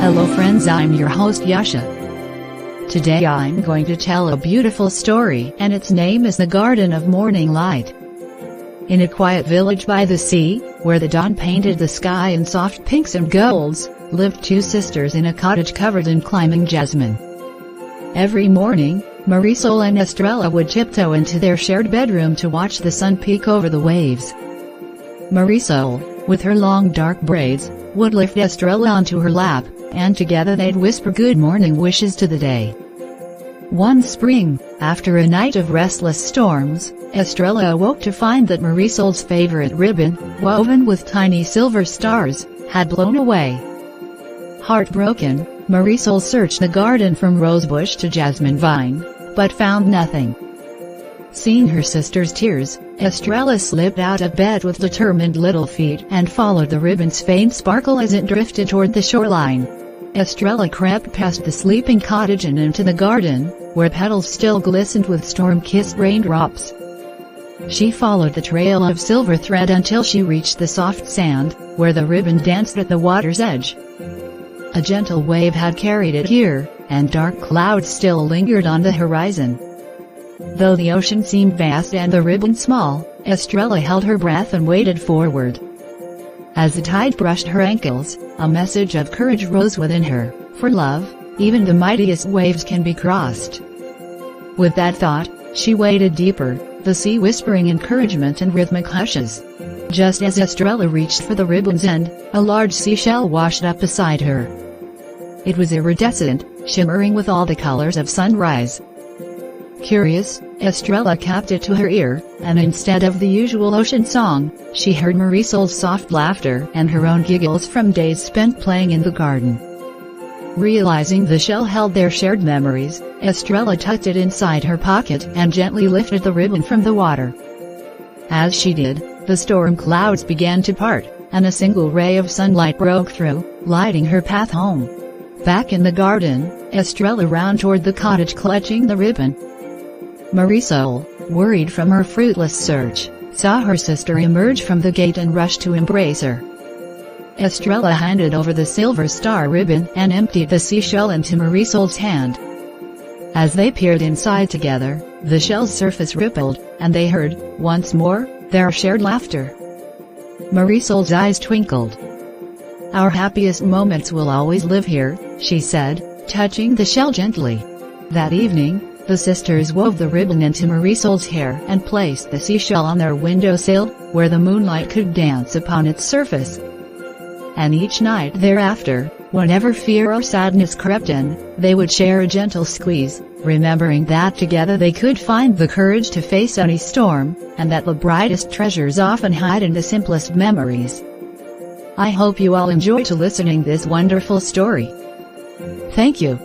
Hello friends, I'm your host Yasha. Today I'm going to tell a beautiful story, and its name is The Garden of Morning Light. In a quiet village by the sea, where the dawn painted the sky in soft pinks and golds, lived two sisters in a cottage covered in climbing jasmine. Every morning, Marisol and Estrella would tiptoe into their shared bedroom to watch the sun peek over the waves. Marisol, with her long dark braids, would lift Estrella onto her lap, and together they'd whisper good morning wishes to the day. One spring, after a night of restless storms, Estrella awoke to find that Marisol's favorite ribbon, woven with tiny silver stars, had blown away. Heartbroken, Marisol searched the garden from rosebush to jasmine vine, but found nothing. Seeing her sister's tears, Estrella slipped out of bed with determined little feet and followed the ribbon's faint sparkle as it drifted toward the shoreline. Estrella crept past the sleeping cottage and into the garden, where petals still glistened with storm-kissed raindrops. She followed the trail of silver thread until she reached the soft sand, where the ribbon danced at the water's edge. A gentle wave had carried it here, and dark clouds still lingered on the horizon. Though the ocean seemed vast and the ribbon small, Estrella held her breath and waded forward. As the tide brushed her ankles, a message of courage rose within her. For love, even the mightiest waves can be crossed. With that thought, she waded deeper, the sea whispering encouragement in rhythmic hushes. Just as Estrella reached for the ribbon's end, a large seashell washed up beside her. It was iridescent, shimmering with all the colors of sunrise. Curious, Estrella capped it to her ear, and instead of the usual ocean song, she heard Marisol's soft laughter and her own giggles from days spent playing in the garden. Realizing the shell held their shared memories, Estrella tucked it inside her pocket and gently lifted the ribbon from the water. As she did, the storm clouds began to part, and a single ray of sunlight broke through, lighting her path home. Back in the garden, Estrella ran toward the cottage clutching the ribbon. Marisol, worried from her fruitless search, saw her sister emerge from the gate and rushed to embrace her. Estrella handed over the silver star ribbon and emptied the seashell into Marisol's hand. As they peered inside together, the shell's surface rippled, and they heard, once more, their shared laughter. Marisol's eyes twinkled. "Our happiest moments will always live here," she said, touching the shell gently. That evening, the sisters wove the ribbon into Marisol's hair and placed the seashell on their windowsill, where the moonlight could dance upon its surface. And each night thereafter, whenever fear or sadness crept in, they would share a gentle squeeze, remembering that together they could find the courage to face any storm, and that the brightest treasures often hide in the simplest memories. I hope you all enjoyed listening this wonderful story. Thank you.